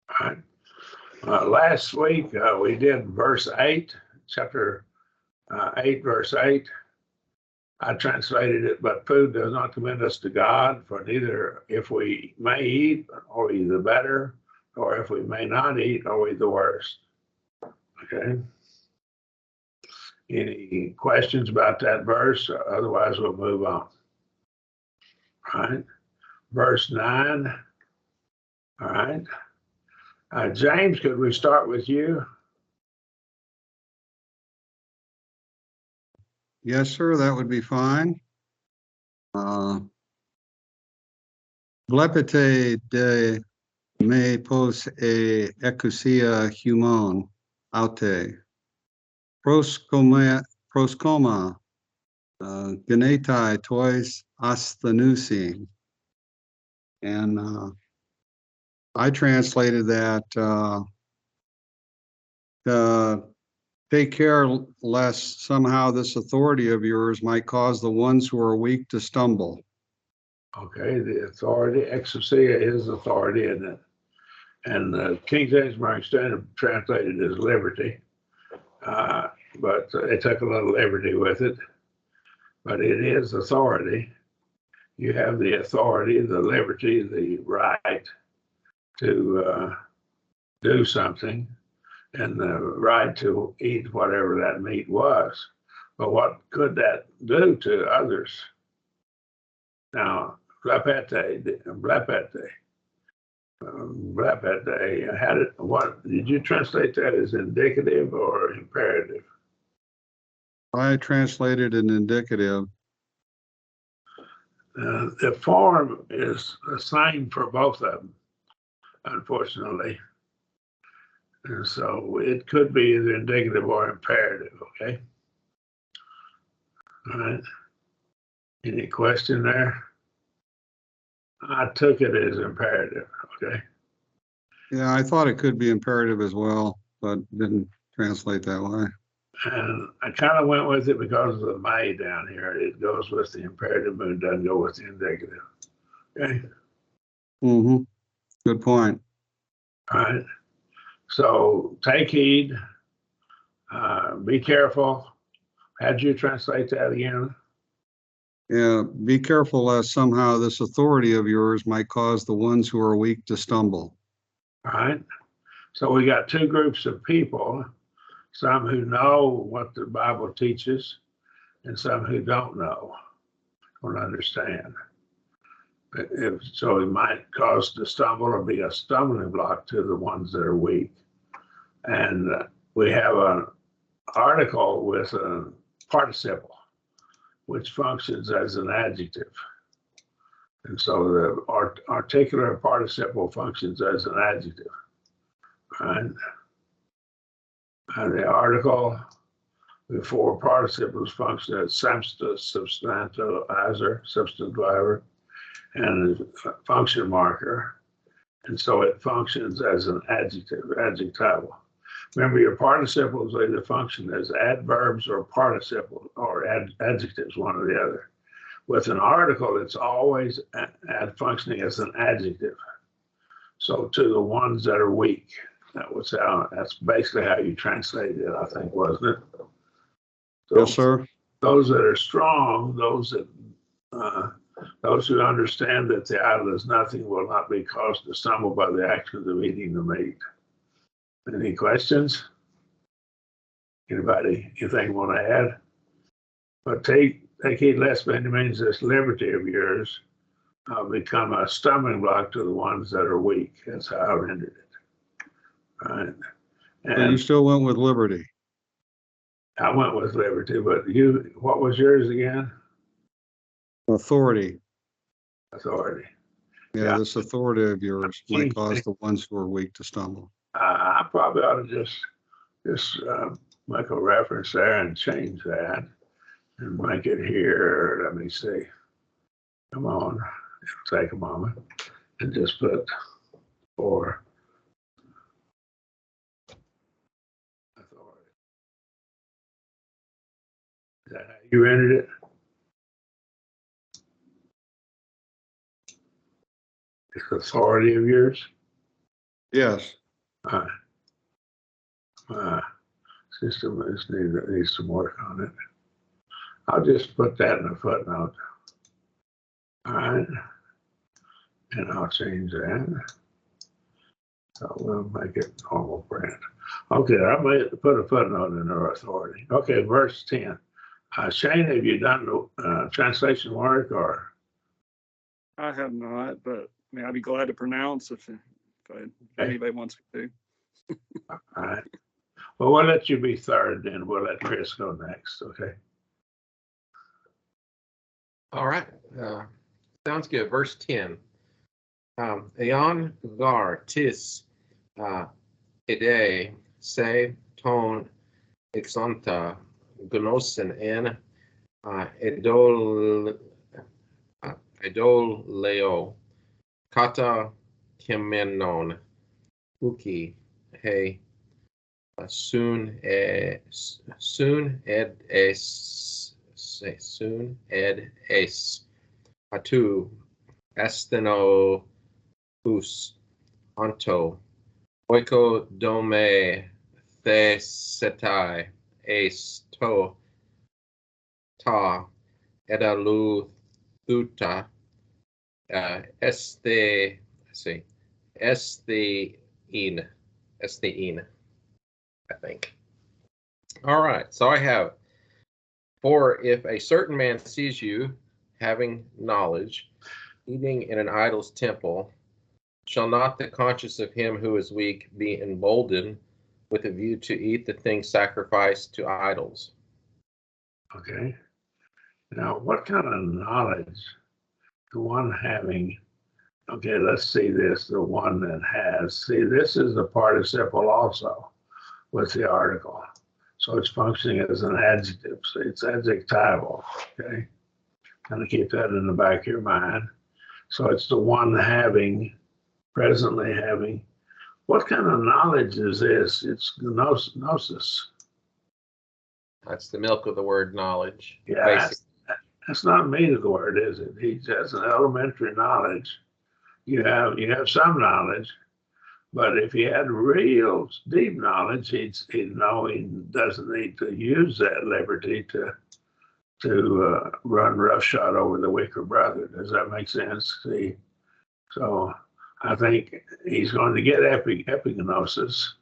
All right. Last week we did verse 8, chapter 8, verse 8. I translated it, but food does not commend us to God, for neither if we may eat, are we the better, or if we may not eat, are we the worst. Okay. Any questions about that verse? Otherwise, we'll move on. All right. Verse 9. All right. James, could we start with you? Yes, sir, that would be fine. Blepete de me pos e ecusia humon aute. Proscoma genetai tois asthanusi. And I translated that take care lest somehow this authority of yours might cause the ones who are weak to stumble. Okay, the authority, exousia is authority, and King James Version Standard translated as liberty, but they took a little liberty with it. But it is authority. You have the authority, the liberty, the right to do something, and the right to eat whatever that meat was. But what could that do to others? Now, blepete, had it, what did you translate that as indicative or imperative? I translated an indicative. The form is assigned for both of them, unfortunately. And so it could be either indicative or imperative, okay? All right. Any question there? I took it as imperative, okay? Yeah, I thought it could be imperative as well, but didn't translate that way. And I kind of went with it because of the may down here. It goes with the imperative, but it doesn't go with the indicative. Okay. Mm-hmm. Good point. All right. So take heed. Be careful. How'd you translate that again? Yeah, be careful lest somehow this authority of yours might cause the ones who are weak to stumble. All right. So we got two groups of people, some who know what the Bible teaches and some who don't know or understand. So it might cause to stumble or be a stumbling block to the ones that are weak. And we have an article with a participle, which functions as an adjective. And so the articular participle functions as an adjective. And the article before participles function as substantializer, substantiver, and a function marker. And so it functions as an adjective, adjectival. Remember, your participles either function as adverbs or participles or adjectives, one or the other. With an article, it's always functioning as an adjective. So to the ones that are weak, that's basically how you translated it, I think, wasn't it? So Yes, sir. Those that are strong, those who understand that the idol is nothing will not be caused to stumble by the actions of eating the meat. Any questions? Anybody, anything want to add? But take heed lest by any means this liberty of yours become a stumbling block to the ones that are weak. That's how I rendered it. Right. And So you still went with liberty. I went with liberty, but what was yours again? Authority. Authority. Yeah, this authority of yours might cause the ones who are weak to stumble. I probably ought to just make a reference there and change that and make it here. Let me see. Come on. It'll take a moment. And just put for authority. Is that how you entered it? It's authority of yours? Yes. Uh, system needs some work on it. I'll just put that in a footnote. All right. And I'll change that. So we'll make it normal print. Okay, I may put a footnote in our authority. Okay, verse 10. Shane, have you done the translation work or? I have not, but I mean, I'd be glad to pronounce if anybody wants me to. All right. Well, we'll let you be third, and we'll let Chris go next. Okay. All right. Sounds good. Verse 10. Eon gar tis ide se ton exonta gnosen en idol leo kata kemenon uki he soon ed es atu astheno hus anto oiko dome thesetai es to ta edalu thuta este in I think. All right, so I have, for if a certain man sees you having knowledge, eating in an idol's temple, shall not the conscience of him who is weak be emboldened with a view to eat the things sacrificed to idols? Okay. Now, what kind of knowledge the one having? Okay, let's see this. The one that has. See, this is a participle also with the article. So it's functioning as an adjective. So it's adjectival. Okay. Kind of keep that in the back of your mind. So it's the one having, presently having. What kind of knowledge is this? It's gnosis. That's the milk of the word knowledge. Yeah, that's not meat of the word, is it? He has an elementary knowledge. You have some knowledge, but if he had real deep knowledge, he'd know he doesn't need to use that liberty to run roughshod over the weaker brother. Does that make sense? See, so I think he's going to get epignosis.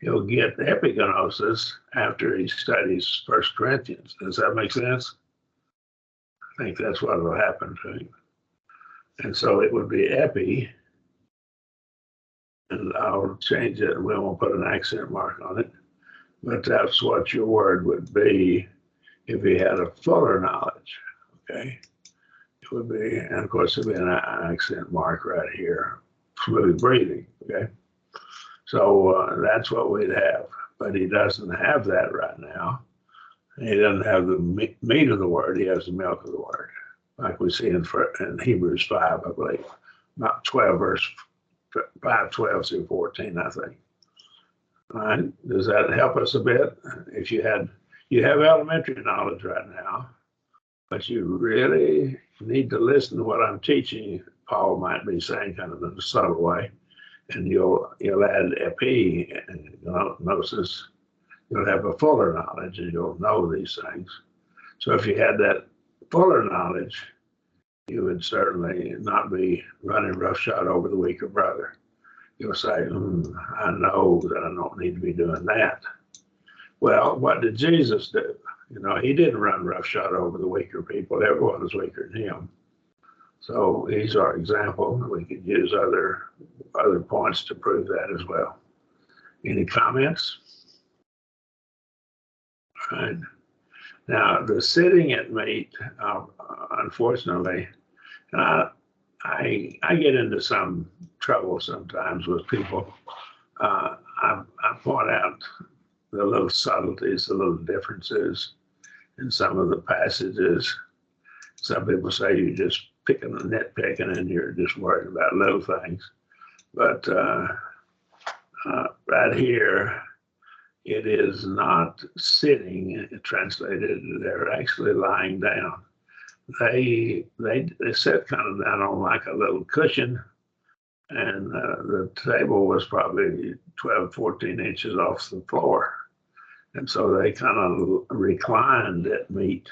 He'll get epignosis after he studies 1 Corinthians. Does that make sense? I think that's what will happen to him. And so it would be epi, and I'll change it. We won't put an accent mark on it, but that's what your word would be if he had a fuller knowledge. Okay, it would be, and of course, it'd be an accent mark right here. Smooth breathing. Okay, so that's what we'd have, but he doesn't have that right now. He doesn't have the meat of the word. He has the milk of the word, like we see in Hebrews 5, I believe, about 12, verse 5, 12 through 14, I think. All right, does that help us a bit? If you have elementary knowledge right now, but you really need to listen to what I'm teaching. Paul might be saying kind of in a subtle way, and you'll add epi and gnosis. You'll have a fuller knowledge, and you'll know these things. So if you had that fuller knowledge, you would certainly not be running roughshod over the weaker brother. You'll say, I know that I don't need to be doing that. Well, what did Jesus do? He didn't run roughshod over the weaker people. Everyone was weaker than him. So he's our example. We could use other points to prove that as well. Any comments? All right. Now, the sitting at meat, unfortunately, I get into some trouble sometimes with people. I point out the little subtleties, the little differences in some of the passages. Some people say you're just picking and nitpicking and you're just worried about little things. But right here, it is not sitting translated. They're actually lying down. They sit kind of down on like a little cushion and the table was probably 12, 14 inches off the floor. And so they kind of reclined at meat.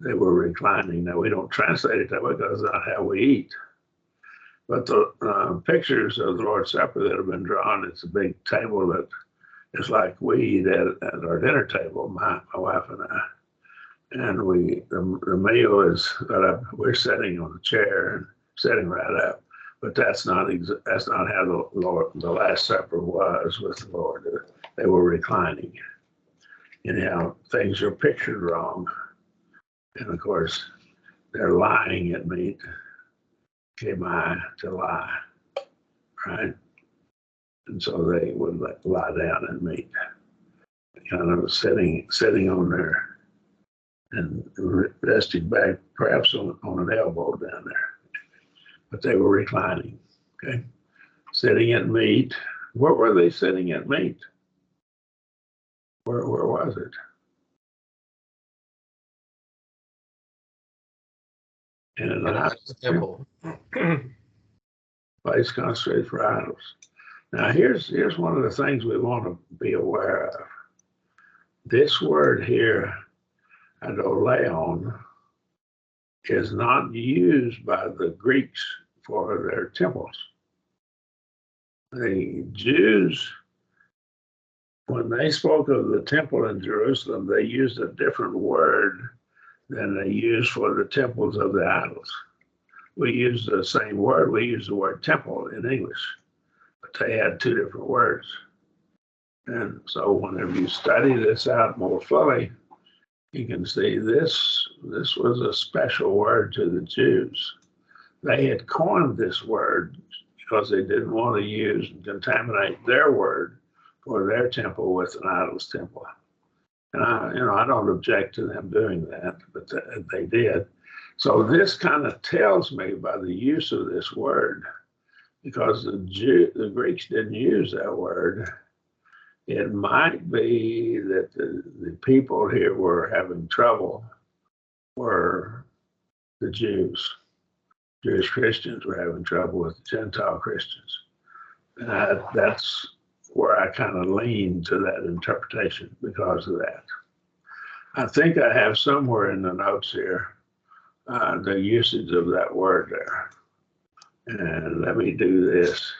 They were reclining. Now, we don't translate it that way because that's not how we eat. But the pictures of the Lord's Supper that have been drawn, it's a big table that is like we eat at our dinner table, my wife and I. And the meal is that we're sitting on a chair and sitting right up. But that's not how the Last Supper was with the Lord. They were reclining. Anyhow, things are pictured wrong. And of course, they're lying at meat. Kemi, to lie, right? And so they would lie down and meet, kind of sitting on there and resting back, perhaps on an elbow down there. But they were reclining, okay? Sitting at meat. Where were they sitting at meat? Where was it? In an idol's temple. Place consecrated for idols. Now here's one of the things we want to be aware of. This word here, adoleon, is not used by the Greeks for their temples. The Jews, when they spoke of the temple in Jerusalem, they used a different word than they used for the temples of the idols. We use the same word. We use the word temple in English, but they had two different words. And so whenever you study this out more fully, you can see this was a special word to the Jews. They had coined this word because they didn't want to use and contaminate their word for their temple with an idol's temple. And I don't object to them doing that, but they did. So this kind of tells me by the use of this word, because the Greeks didn't use that word, it might be that the people here were having trouble were the Jews. Jewish Christians were having trouble with Gentile Christians. And that's where I kind of lean to that interpretation because of that. I think I have somewhere in the notes here the usage of that word there. And let me do this.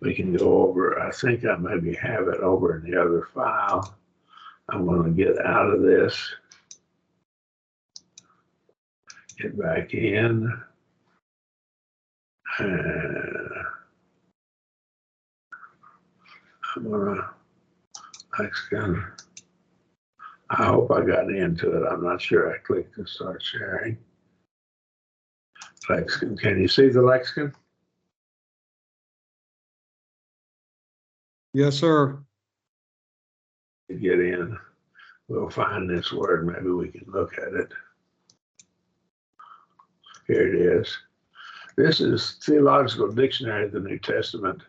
We can go over, I think I maybe have it over in the other file. I'm going to get out of this, get back in. And I'm going to, I hope I got into it. I'm not sure. I clicked to start sharing. Lexicon, can you see the lexicon? Yes, sir. To get in, we'll find this word. Maybe we can look at it. Here it is. This is Theological Dictionary of the New Testament.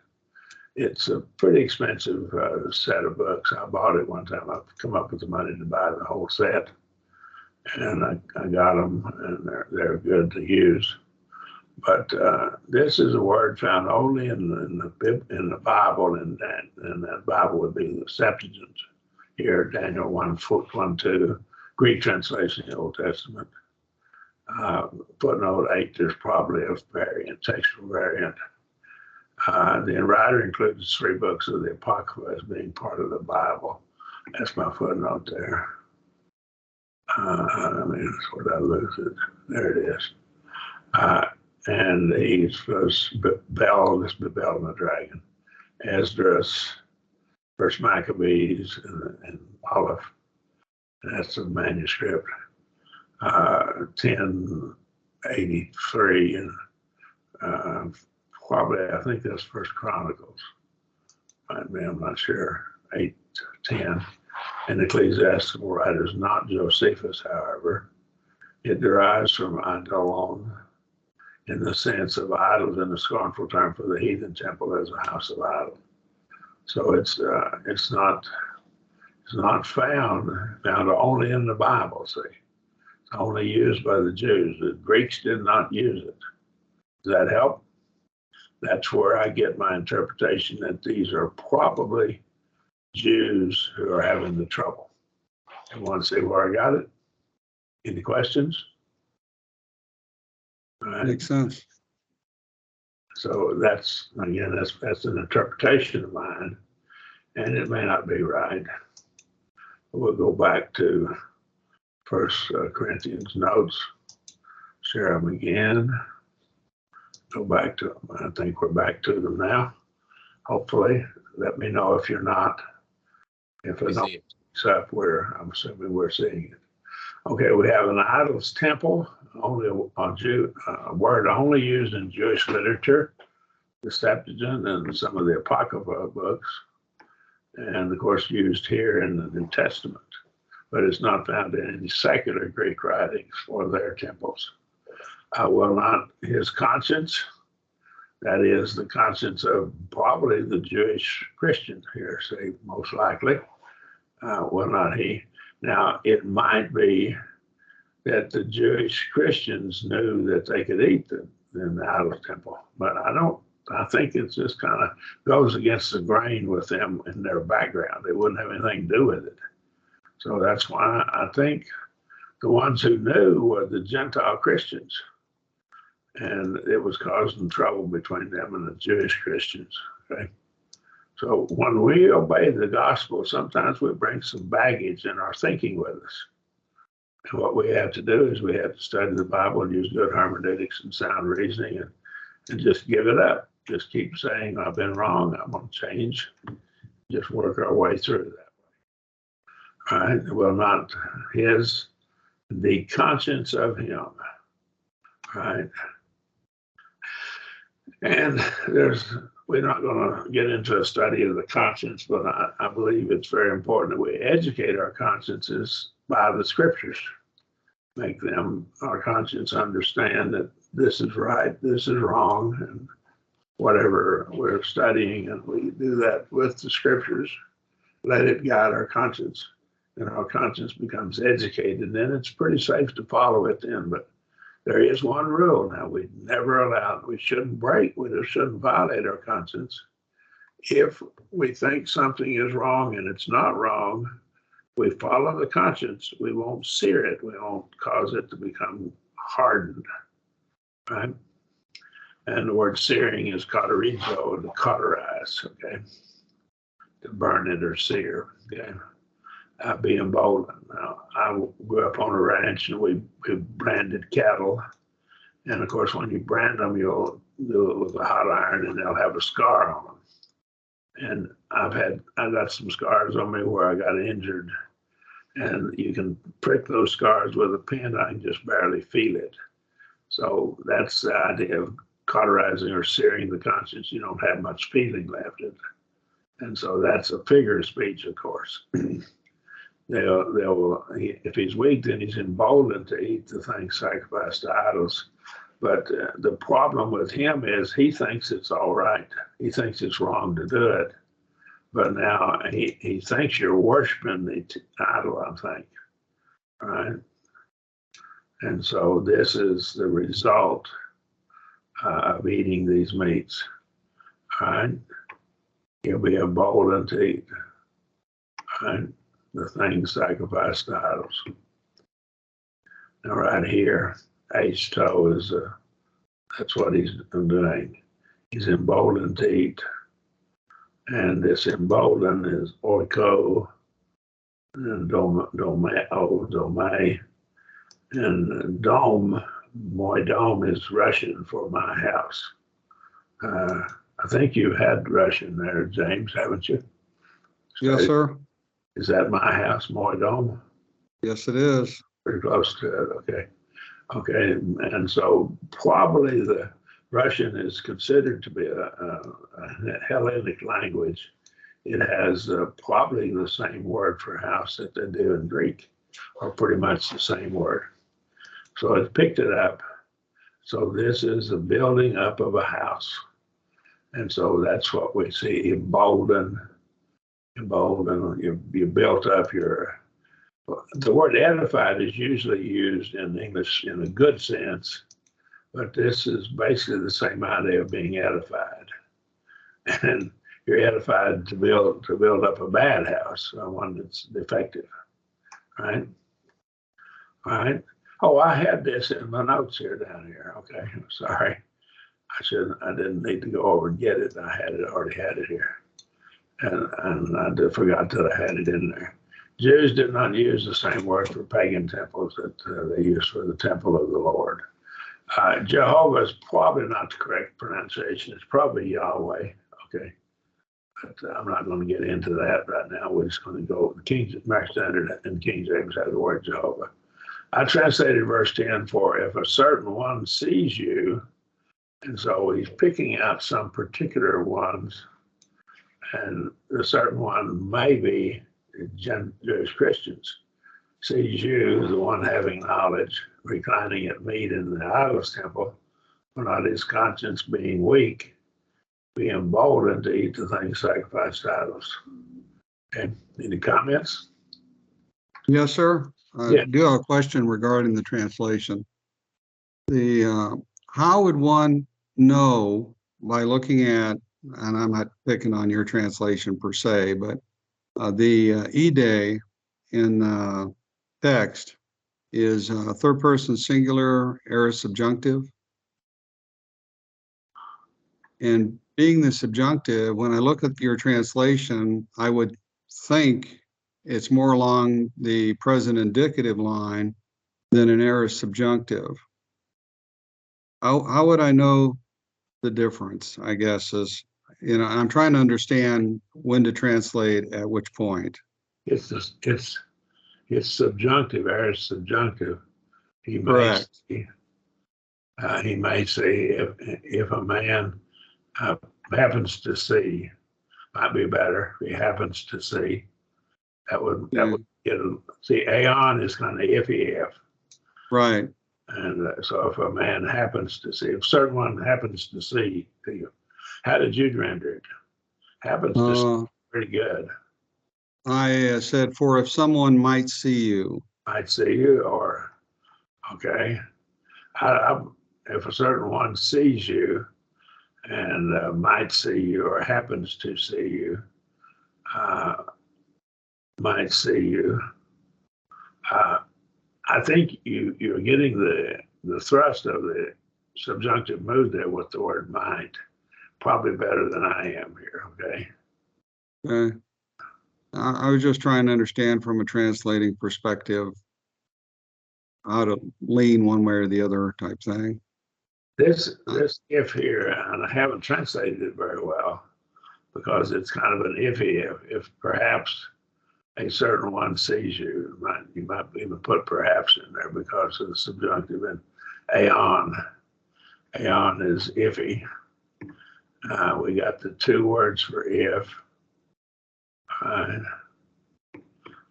It's a pretty expensive set of books. I bought it one time. I've come up with the money to buy the whole set, and I got them, and they're good to use. But this is a word found only in the Bible, and that Bible would be the Septuagint. Here, Daniel 1:2, Greek translation of the Old Testament. Footnote 8, there's probably a variant, textual variant. The writer includes 3 books of the Apocrypha as being part of the Bible. That's my footnote there. That's what I lose it. There it is. And he was Bel, this Babel and the dragon, Esdras, First Maccabees, and Aleph. That's the manuscript. 1083, and probably I think that's First Chronicles. Might be, I'm not sure. 8-10. And ecclesiastical writers, not Josephus, however. It derives from eidolon, in the sense of idols, in the scornful term for the heathen temple as a house of idols. So it's not found only in the Bible. See, it's only used by the Jews. The Greeks did not use it. Does that help? that's where I get my interpretation that these are probably Jews who are having the trouble. You want to see where I got it? Any questions? All right. Makes sense. So that's, again, that's an interpretation of mine, and it may not be right. We'll go back to First Corinthians notes, share them again. Go back to them. I think we're back to them now. Hopefully, let me know if you're not. If I don't, except I'm assuming we're seeing it. Okay, we have an idol's temple, only a word only used in Jewish literature, the Septuagint and some of the Apocrypha books, and of course used here in the New Testament, but it's not found in any secular Greek writings for their temples. Will not his conscience, that is the conscience of probably the Jewish Christian here, say most likely, will not he. Now, it might be that the Jewish Christians knew that they could eat in the idol temple, but I think it just kind of goes against the grain with them in their background. They wouldn't have anything to do with it. So that's why I think the ones who knew were the Gentile Christians, and it was causing trouble between them and the Jewish Christians. Okay. So when we obey the gospel, sometimes we bring some baggage in our thinking with us. And what we have to do is we have to study the Bible and use good hermeneutics and sound reasoning and just give it up. Just keep saying, I've been wrong, I'm going to change. Just work our way through that. All right. Well, not the conscience of him. All right. And we're not going to get into a study of the conscience, but I believe it's very important that we educate our consciences by the scriptures, make our conscience understand that this is right, this is wrong, and whatever we're studying, and we do that with the scriptures, let it guide our conscience, and our conscience becomes educated, then it's pretty safe to follow it then. But there is one rule now: we shouldn't violate our conscience. If we think something is wrong and it's not wrong, we follow the conscience. We won't sear it. We won't cause it to become hardened, right? And the word searing is cauterizo, to cauterize, okay? To burn it or sear, okay? Be emboldened. Now, I grew up on a ranch and we branded cattle. And of course, when you brand them, you'll do it with a hot iron and they'll have a scar on them. And I got some scars on me where I got injured. And you can prick those scars with a pin, I can just barely feel it. So that's the idea of cauterizing or searing the conscience. You don't have much feeling left in it. And so that's a figure of speech, of course. If he's weak, then he's emboldened to eat the things sacrificed to idols. But the problem with him is he thinks it's all right. He thinks it's wrong to do it. But now he thinks you're worshiping the idol, I think. All right. And so this is the result of eating these meats. All right. You'll be emboldened to eat. All right. The things sacrificed to idols. Now, right here, H-toe is that's what he's doing. He's emboldened to eat. And this emboldened is oiko, and dome, and dome, my dome is Russian for my house. I think you had Russian there, James, haven't you? Yes, sir. Is that my house, my dome? Yes, it is. Pretty close to it, okay. Okay, and so probably the Russian is considered to be a Hellenic language. It has probably the same word for house that they do in Greek, or pretty much the same word. So it picked it up. So this is the building up of a house. And so that's what we see, emboldened, you built up the word edified is usually used in English in a good sense, But this is basically the same idea of being edified. And you're edified to build up a bad house, one that's defective, right? All right. Oh, I had this in my notes here down here. Okay, I'm sorry. I didn't need to go over and get it. Already had it here. And I forgot that I had it in there. Jews did not use the same word for pagan temples that they use for the temple of the Lord. Jehovah is probably not the correct pronunciation. It's probably Yahweh. Okay. But I'm not going to get into that right now. We're just going to go with the King James Standard and King James has the word Jehovah. I translated verse 10 for if a certain one sees you, and so he's picking out some particular ones, and the certain one may be Jewish Christians, sees you, the one having knowledge, reclining at meat in the idol's temple, but not his conscience being weak, be emboldened to eat the things sacrificed to idols. Okay, any comments? Yes, sir. I Yeah. do have a question regarding the translation. How would one know by looking at, and I'm not picking on your translation per se, but the ide in text is third person singular, aorist subjunctive. And being the subjunctive, when I look at your translation, I would think it's more along the present indicative line than an aorist subjunctive. How would I know the difference, I guess, is, I'm trying to understand when to translate at which point. It's subjunctive, aorist subjunctive. He may Correct. say, if a man happens to see, might be better. If he happens to see, that would get see. Aeon is kind of iffy. Right. And so if a man happens to see, if certain one happens to see, how did you render it? Happens to see, pretty good. I said, for if someone might see you. Might see you, or okay. If a certain one sees you and might see you or happens to see you, might see you, I think you're getting the thrust of the subjunctive mood there with the word might, probably better than I am here, okay? Okay. I was just trying to understand from a translating perspective how to lean one way or the other type thing. This if here, and I haven't translated it very well because it's kind of an iffy if perhaps a certain one sees you. You might even put perhaps in there because of the subjunctive. And aeon is iffy. We got the two words for if.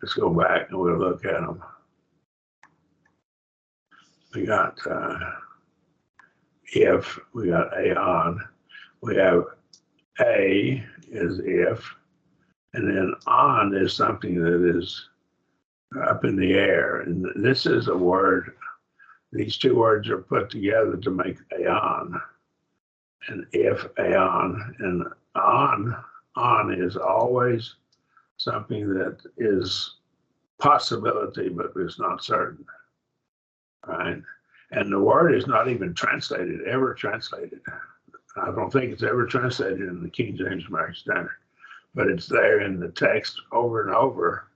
Let's go back and we'll look at them. We got if, we got aeon. We have a is if, and then on is something that is up in the air. And this is a word, these two words are put together to make aeon. And if aeon, and on is always something that is possibility, but is not certain, right? And the word is not even ever translated. I don't think it's ever translated in the King James American Standard, but it's there in the text over and over.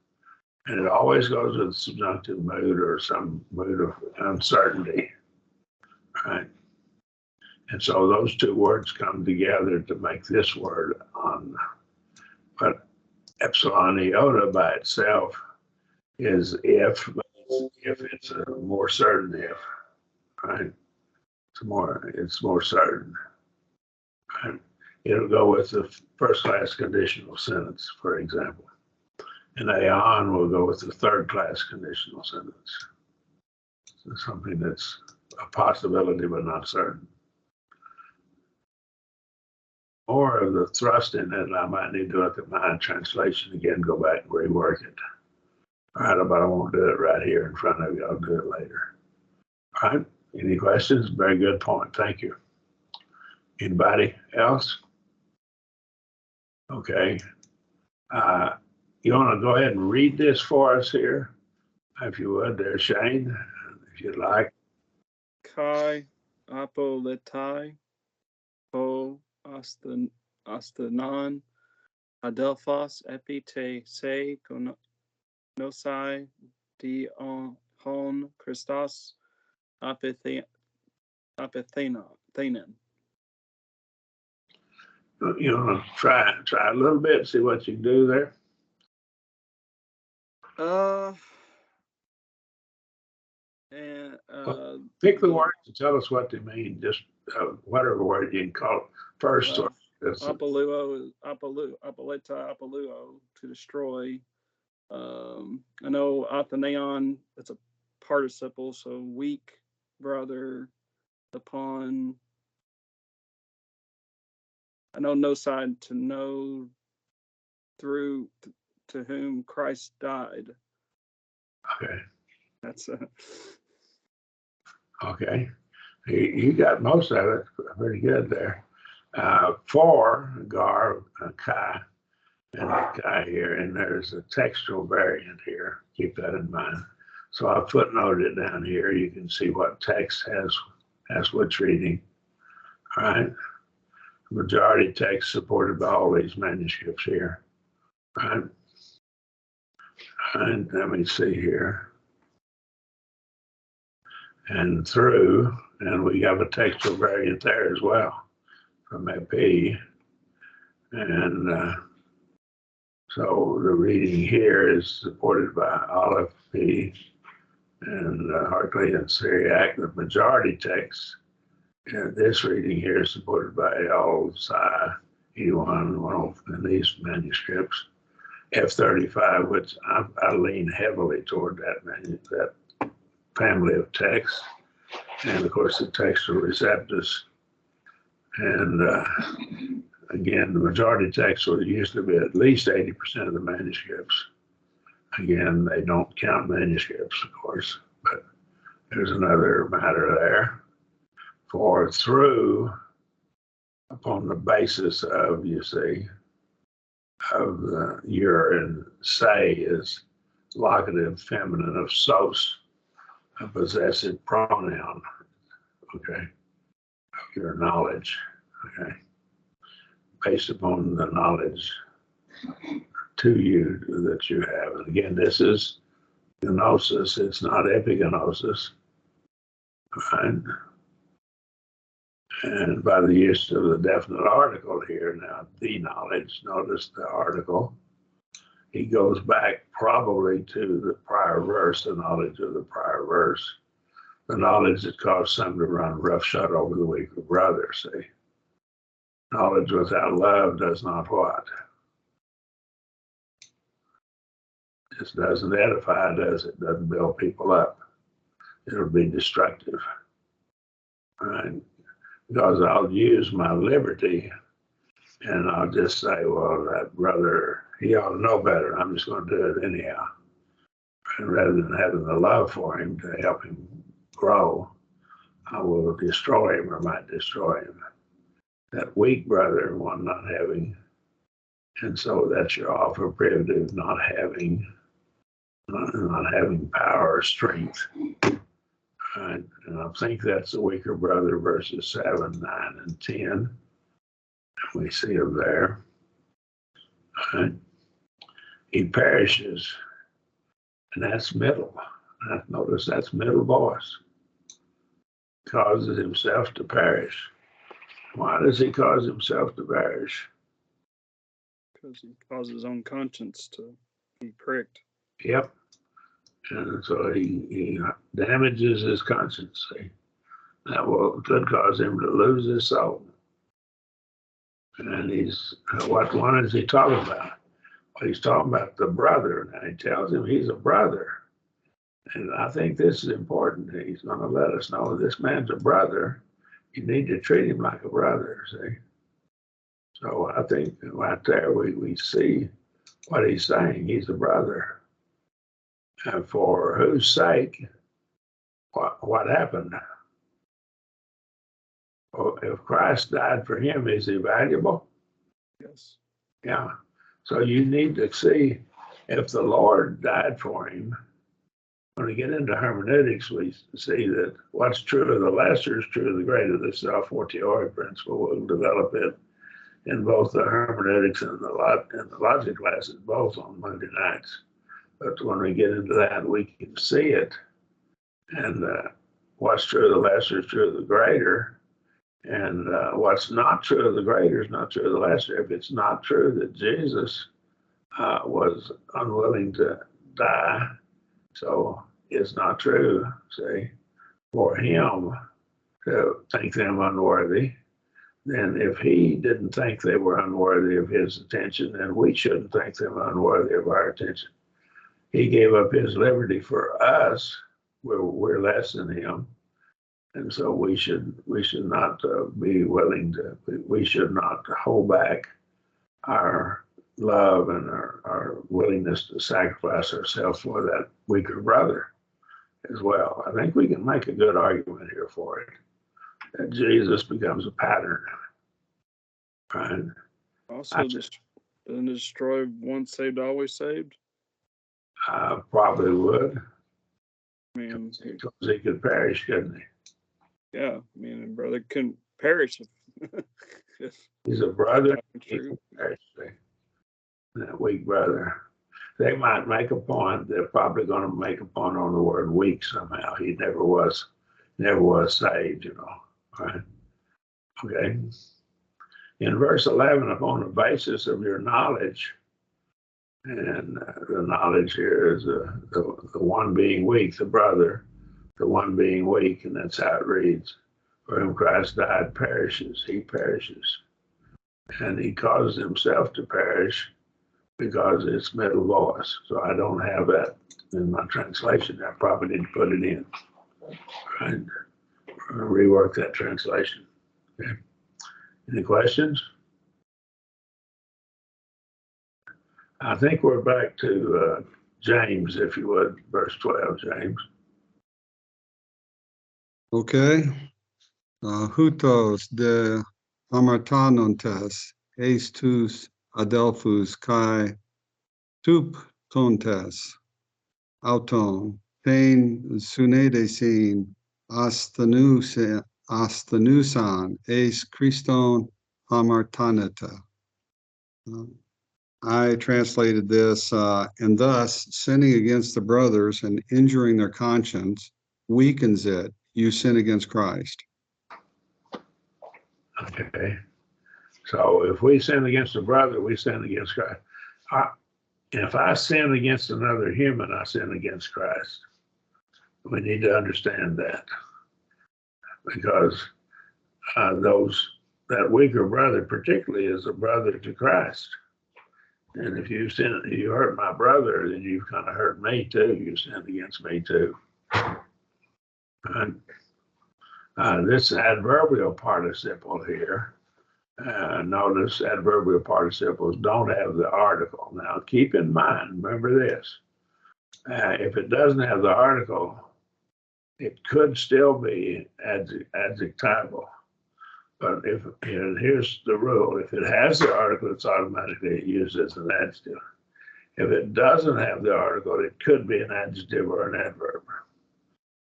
And it always goes with subjunctive mood or some mood of uncertainty, right? And so those two words come together to make this word on. But epsilon iota by itself is if, but if it's a more certain if, right? It's more certain. Right? It'll go with the first class conditional sentence, for example. And aeon will go with the third class conditional sentence. So something that's a possibility but not certain. More of the thrust in it, I might need to look at my translation again, go back and rework it. All right, but I won't do it right here in front of you. I'll do it later. All right, Any questions? Very good point. Thank you. Anybody else? Okay. You want to go ahead and read this for us here, if you would, there, Shane, if you'd like. Kai apoletai ho astanon adelphos epi te se nosai dion hon Christos apathenon. You want to try a little bit, see what you can do there. Pick the words and tell us what they mean. Just whatever word you can call it first. Apoluo, apoleta, apoluo, to destroy. I know atheneon, that's a participle, so weak brother upon. I know no side to know through to whom Christ died. Okay. That's okay. You got most of it pretty good there. For Gar, Kai, and Kai here, and there's a textual variant here. Keep that in mind. So I footnoted it down here. You can see what text has which reading. All right. Majority text supported by all these manuscripts here. All right. And let me see here. And through, and we have a textual variant there as well from AP. And so the reading here is supported by Aleph P and Hartley and Syriac. The majority text, and this reading here is supported by L, Psi, 81, 1 in these manuscripts. F35, which I lean heavily toward that family of texts, and of course the textual receptors. And again, the majority text will usually be at least 80% of the manuscripts. Again, they don't count manuscripts, of course, but there's another matter there. For through, upon the basis of, you see, of the your and say is locative feminine of sos, a possessive pronoun, okay, of your knowledge, okay, based upon the knowledge to you that you have. And again, this is gnosis, it's not epignosis, right? And by the use of the definite article here, now the knowledge, notice the article, he goes back probably to the prior verse, the knowledge of the prior verse, the knowledge that caused some to run roughshod over the weaker brother, see. Knowledge without love does not what? Just doesn't edify, does it? Doesn't build people up. It'll be destructive, right? Because I'll use my liberty and I'll just say, well, that brother, he ought to know better. I'm just going to do it anyhow. And rather than having the love for him to help him grow, I will destroy him or might destroy him. That weak brother, one not having, and so that's your offer primitive, not having power or strength. And I think that's the weaker brother, verses 7, 9, and 10. We see him there. He perishes, and that's middle. Notice that's middle voice. Causes himself to perish. Why does he cause himself to perish? because he caused his own conscience to be pricked. Yep. And so he damages his conscience. See? That could cause him to lose his soul. And what one is he talking about? Well, he's talking about the brother. Now he tells him he's a brother. And I think this is important. He's going to let us know this man's a brother. You need to treat him like a brother, see? So I think right there we see what he's saying. He's a brother. And for whose sake, what happened? Well, if Christ died for him, is he valuable? Yes. Yeah. So you need to see if the Lord died for him. When we get into hermeneutics, we see that what's true of the lesser is true of the greater. This is our fortiori principle. We'll develop it in both the hermeneutics and the logic classes, both on Monday nights. But when we get into that, we can see it. And what's true of the lesser is true of the greater. And what's not true of the greater is not true of the lesser. If it's not true that Jesus was unwilling to die, so it's not true, see, for him to think them unworthy. Then if he didn't think they were unworthy of his attention, then we shouldn't think them unworthy of our attention. He gave up his liberty for us. We're less than him. And so we should not be willing to, we should not hold back our love and our willingness to sacrifice ourselves for that weaker brother as well. I think we can make a good argument here for it, that Jesus becomes a pattern. Right? Also, just doesn't it destroy once saved, always saved? Probably would. I mean, Because he could perish, couldn't he? yeah. I mean, a brother couldn't perish if He's a brother. He true. can perish. That weak brother. They might make a point. They're probably going to make a point on the word weak somehow. He never was saved, you know. Right? Okay. In verse 11, upon the basis of your knowledge, and the knowledge here is the one being weak, the brother, the one being weak, and that's how it reads. For whom Christ died perishes, he perishes. And he causes himself to perish because it's middle voice. So I don't have that in my translation. I probably didn't put it in. Right? Rework that translation. Okay. Any questions? I think we're back to James, if you would, verse 12, James. Okay. Hutos de hamartanontes, estus adelphus kai tup tontes, auton, pain sunedesin, astenusan, es Christon hamartaneta. I translated this, and thus sinning against the brothers and injuring their conscience weakens it. You sin against Christ. Okay. So if we sin against a brother, we sin against Christ. If I sin against another human, I sin against Christ. We need to understand that, because that weaker brother particularly is a brother to Christ. And if you hurt my brother, then you've kind of hurt me too. You sinned against me too. And this adverbial participle here, notice adverbial participles don't have the article. Now keep in mind, remember this, if it doesn't have the article, it could still be adjectival. But here's the rule: if it has the article, it's automatically used as an adjective. If it doesn't have the article, it could be an adjective or an adverb.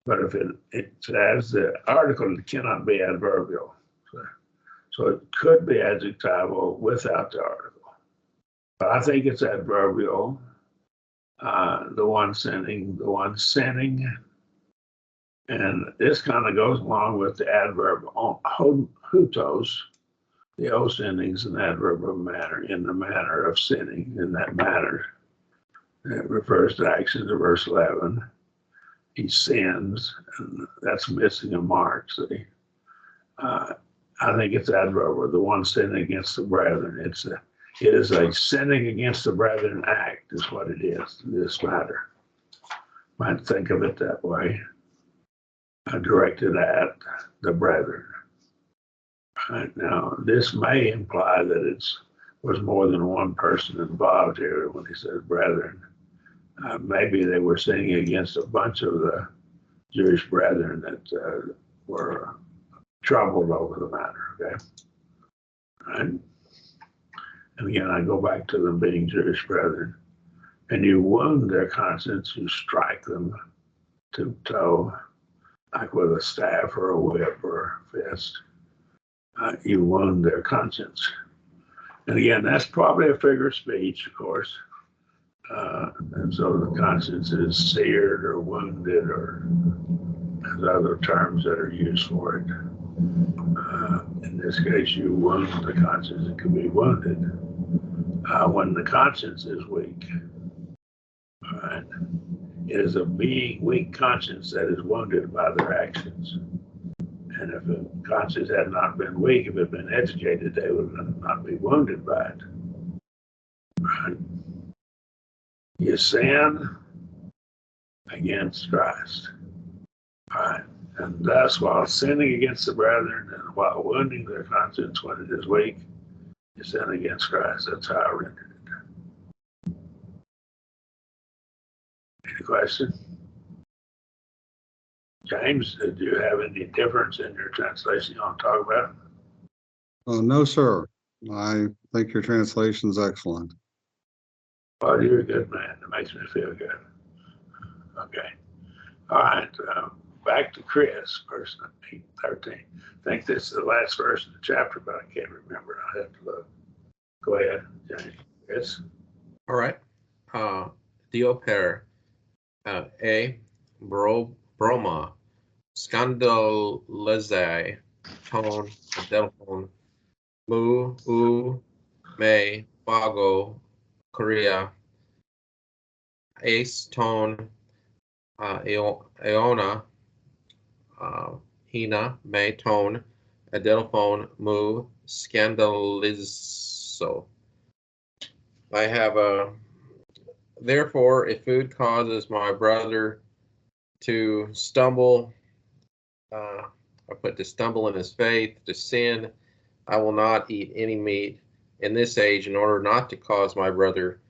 But if it has the article, it cannot be adverbial. So it could be adjectival without the article. But I think it's adverbial. The one sinning. And this kind of goes along with the adverb hutos. The O sinning is an adverb of manner, in the manner of sinning, in that manner. It refers to actions of verse 11. He sins, and that's missing a mark, see. I think it's adverbial, the one sinning against the brethren. It is a sinning against the brethren act, is what it is, this matter. Might think of it that way. Directed at the brethren. Right now, this may imply that it was more than one person involved here when he says brethren. Maybe they were sinning against a bunch of the Jewish brethren that were troubled over the matter, okay? Right? And again, I go back to them being Jewish brethren. And you wound their conscience, you strike them to the toe, like with a staff or a whip or a fist. You wound their conscience. And again, that's probably a figure of speech, of course. And so the conscience is seared or wounded, or there's other terms that are used for it. In this case, you wound the conscience. It can be wounded when the conscience is weak. All right. It is a weak conscience that is wounded by their actions. And if the conscience had not been weak, if it had been educated, they would not be wounded by it. Right? You sin against Christ. Right. And thus, while sinning against the brethren and while wounding their conscience when it is weak, you sin against Christ. That's how I rendered it. Any question? James, do you have any difference in your translation you want to talk about? No, sir. I think your translation is excellent. Well, you're a good man. It makes me feel good. Okay. All right. Back to Chris, verse 13. I think this is the last verse of the chapter, but I can't remember. I'll have to look. Go ahead, James. Yes. All right. Dioper, broma, scandalizai, ton, adelphon, me, bago, korea, ace, ton, eona, hina, me, ton, adelphon, scandalizo. I have therefore, if food causes my brother to stumble, I put to stumble in his faith, to sin, I will not eat any meat in this age in order not to cause my brother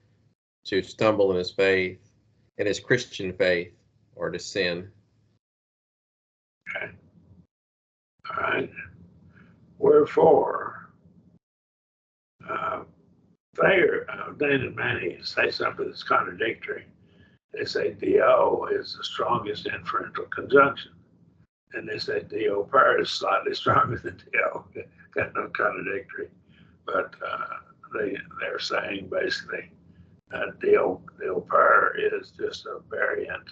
to stumble in his faith, in his Christian faith, or to sin. Okay. All right. Wherefore, Dan and Manny say something that's contradictory. They say do is the strongest inferential conjunction. And they say do per is slightly stronger than do. Kind of contradictory. But they're saying basically do per is just a variant,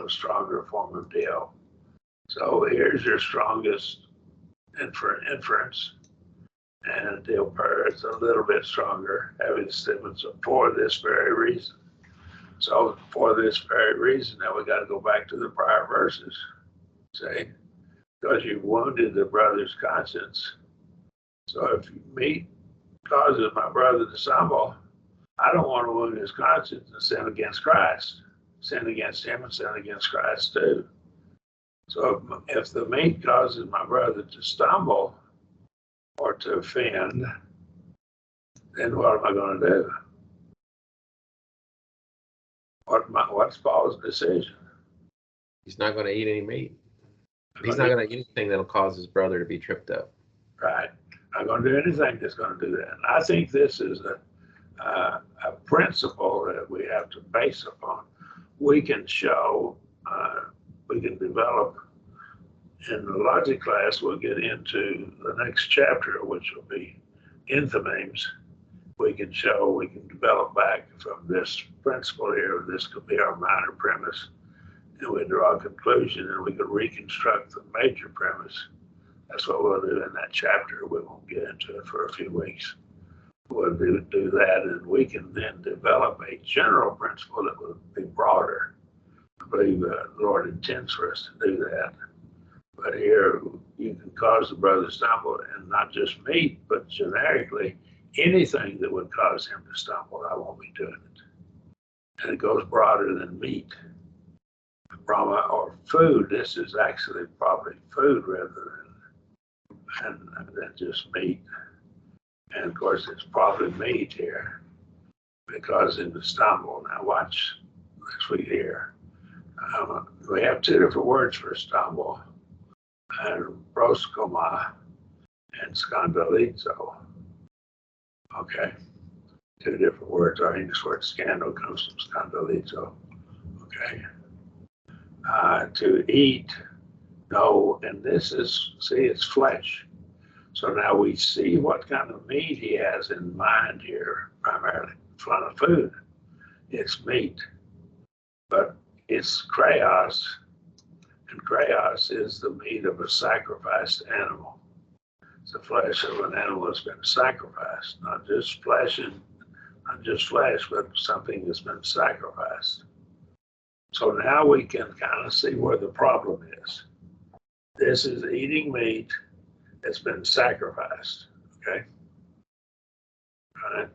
a stronger form of do. So here's your strongest inference. And do per is a little bit stronger, having statements for this very reason. So for this very reason, now we got to go back to the prior verses. Say, because you wounded the brother's conscience. So if meat causes my brother to stumble, I don't want to wound his conscience and sin against Christ. Sin against him and sin against Christ too. So if the meat causes my brother to stumble or to offend, then what am I going to do? What's Paul's decision? He's not going to eat any meat. He's not going to eat anything that'll cause his brother to be tripped up. Right. Not going to do anything that's going to do that. And I think this is a principle that we have to base upon. We can show, we can develop. In the logic class, we'll get into the next chapter, which will be enthymemes. We can develop back from this principle here. This could be our minor premise, and we draw a conclusion, and we can reconstruct the major premise. That's what we'll do in that chapter. We won't get into it for a few weeks. We'll do that, and we can then develop a general principle that will be broader. I believe the Lord intends for us to do that. But here, you can cause the brother to stumble, and not just meat, but generically, anything that would cause him to stumble, I won't be doing it. And it goes broader than meat. Brahma or food, this is actually probably food rather than just meat. And of course, it's probably meat here because in the stumble. Now watch this week here. We have two different words for stumble. and proscoma and scandalizo. Okay, two different words. Our English word scandal comes from scandalizo. Okay, to eat, no, and this is, see, it's flesh. So now we see what kind of meat he has in mind here, primarily in front of food. It's meat, but it's kreos, and kreos is the meat of a sacrificed animal. It's the flesh of an animal that's been sacrificed, not just flesh, but something that's been sacrificed. So now we can kind of see where the problem is. This is eating meat that's been sacrificed. Okay. All right.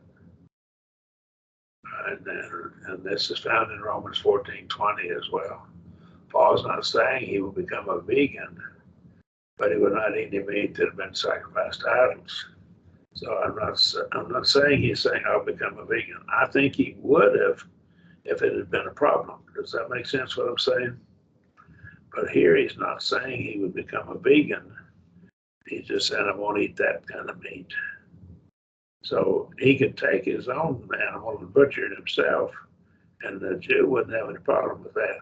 And this is found in Romans 14:20 as well. Paul's not saying he will become a vegan, but he will not eat any meat that had been sacrificed to idols. So I'm not saying he's saying I'll become a vegan. I think he would have if it had been a problem. Does that make sense what I'm saying? But here he's not saying he would become a vegan. He just said, I won't eat that kind of meat. So he could take his own animal and butcher it himself, and the Jew wouldn't have any problem with that.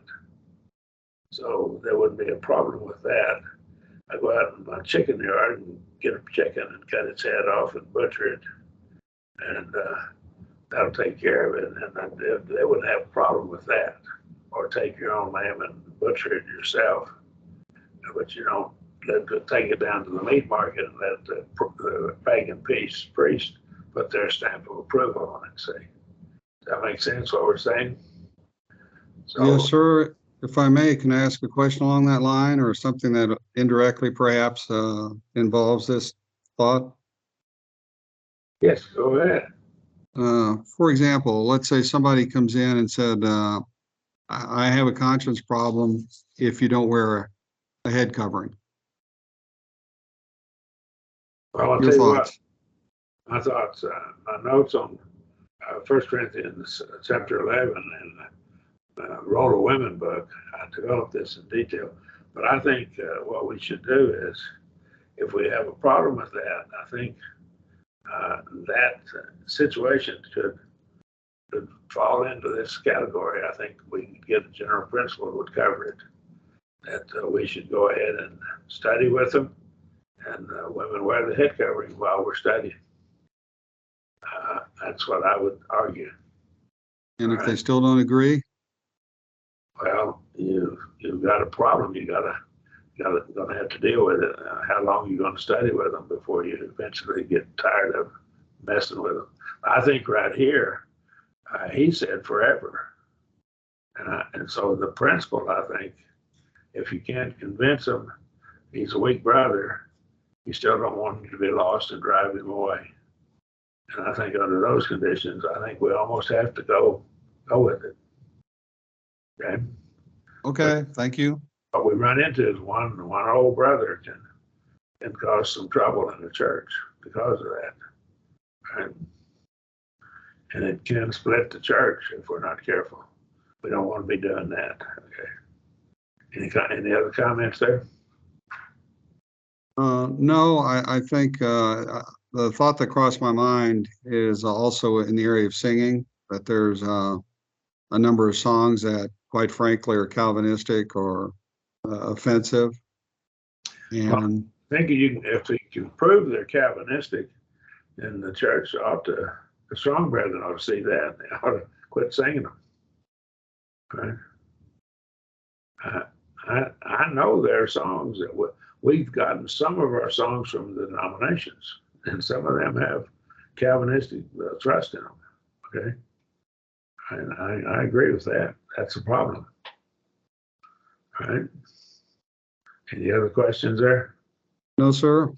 So there wouldn't be a problem with that. I go out in my chicken yard and get a chicken and cut its head off and butcher it, and that'll take care of it. And they wouldn't have a problem with that. Or take your own lamb and butcher it yourself, but you don't take it down to the meat market and let the pagan priest put their stamp of approval on it. See, does that make sense what we're saying? So, Yes, sir. If I may, can I ask a question along that line or something that indirectly perhaps involves this thought? yes, go ahead. For example, let's say somebody comes in and said, I have a conscience problem if you don't wear a head covering. Well, I'll Your tell you thoughts? what, my thoughts, my notes on 1 Corinthians chapter 11 and Role of Women book, I developed this in detail. But I think what we should do is, if we have a problem with that, I think that situation could fall into this category. I think we can get a general principle that would cover it, that we should go ahead and study with them, and women wear the head covering while we're studying. That's what I would argue. And if they still don't agree? Well, you've got a problem. Gonna have to deal with it. How long are you going to study with them before you eventually get tired of messing with them? I think right here, he said forever. And so the principle, I think, if you can't convince him he's a weak brother, you still don't want him to be lost and drive him away. And I think under those conditions, I think we almost have to go with it. Okay. Okay, thank you. What we run into is one old brother can cause some trouble in the church because of that. And it can split the church if we're not careful. We don't want to be doing that. Okay. Any other comments there? No, I think the thought that crossed my mind is also in the area of singing, that there's a number of songs that, quite frankly, are Calvinistic or offensive. And I think if you can prove they're Calvinistic, then the church the strong brethren ought to see that. They ought to quit singing them. Okay. I know there are songs that we've gotten some of our songs from the denominations, and some of them have Calvinistic thrust in them. Okay. And I agree with that. That's a problem. All right. Any other questions there? no, sir.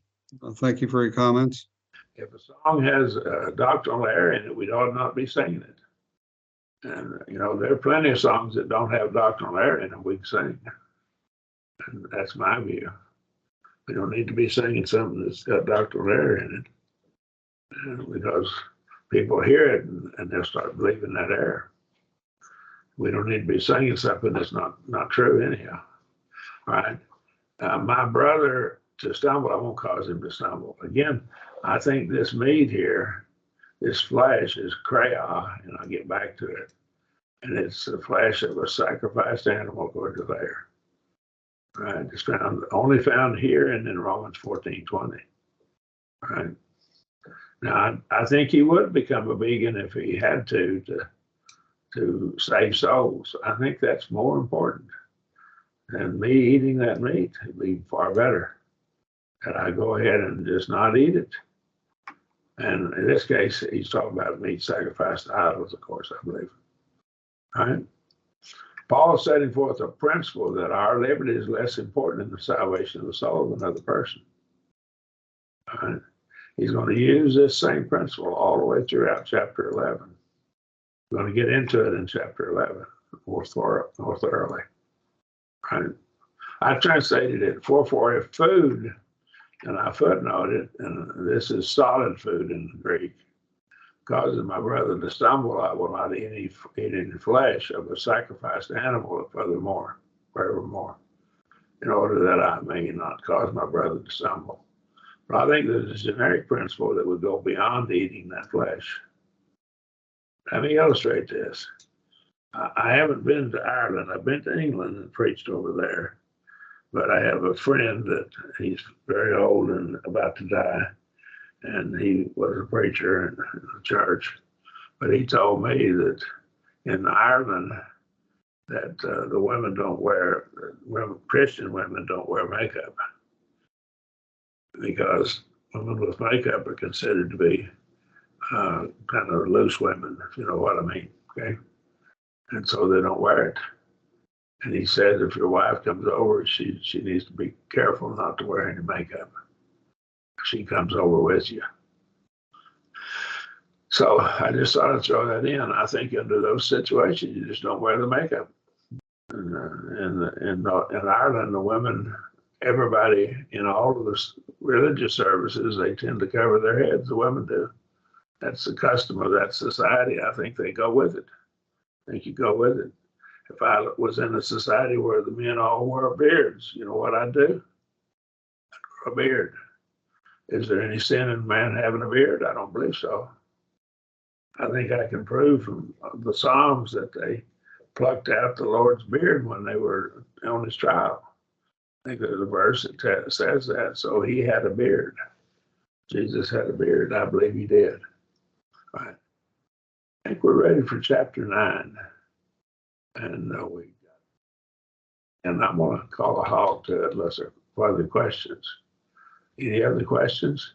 Thank you for your comments. If a song has a doctrinal error in it, we ought not be singing it. And, there are plenty of songs that don't have doctrinal error in them we can sing. And that's my view. We don't need to be singing something that's got doctrinal error in it, because people hear it and they'll start believing that error. We don't need to be singing something that's not true anyhow. All right. My brother to stumble, I won't cause him to stumble. Again, I think this meat here, this flesh is kreia, and I'll get back to it. And it's the flesh of a sacrificed animal according to there. Right, it's only found here and in Romans 14:20. Right. Now, I think he would become a vegan if he had to save souls. I think that's more important than me eating that meat. It'd be far better that I go ahead and just not eat it. And in this case, he's talking about meat sacrificed to idols, of course, I believe. Right? Paul is setting forth a principle that our liberty is less important in the salvation of the soul than another person. Right? He's going to use this same principle all the way throughout chapter 11. We're going to get into it in chapter 11 more thoroughly. Right? I translated it for if food, and I footnoted, and this is solid food in Greek, causes my brother to stumble, I will not eat any flesh of a sacrificed animal forevermore, in order that I may not cause my brother to stumble. But I think there's a generic principle that would go beyond eating that flesh. Let me illustrate this. I haven't been to Ireland. I've been to England and preached over there. But I have a friend that he's very old and about to die. And he was a preacher in the church. But he told me that in Ireland, that the women don't wear, Christian women don't wear makeup. Because women with makeup are considered to be kind of loose women, if you know what I mean, okay? And so they don't wear it. And he said if your wife comes over, she needs to be careful not to wear any makeup. She comes over with you. So I just thought I'd throw that in. I think under those situations, you just don't wear the makeup. And in Ireland, the women, everybody in all of the religious services, they tend to cover their heads. The women do. That's the custom of that society. I think they go with it. I think you go with it. If I was in a society where the men all wear beards, you know what I'd do? I'd grow a beard. Is there any sin in a man having a beard? I don't believe so. I think I can prove from the Psalms that they plucked out the Lord's beard when they were on his trial. I think there's a verse that says that. So he had a beard. Jesus had a beard. I believe he did. All right. I think we're ready for chapter 9. And I'm going to call a halt to it unless there are other questions. Any other questions?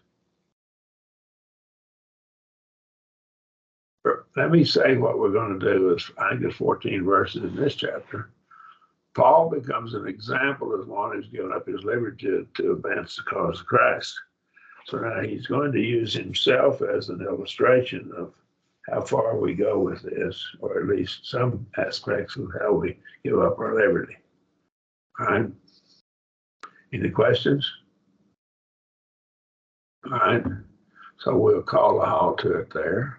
Let me say what we're going to do is, I think there's 14 verses in this chapter. Paul becomes an example as one who's given up his liberty to advance the cause of Christ. So now he's going to use himself as an illustration of how far we go with this, or at least some aspects of how we give up our liberty. All right. Any questions? All right. So we'll call a halt to it there.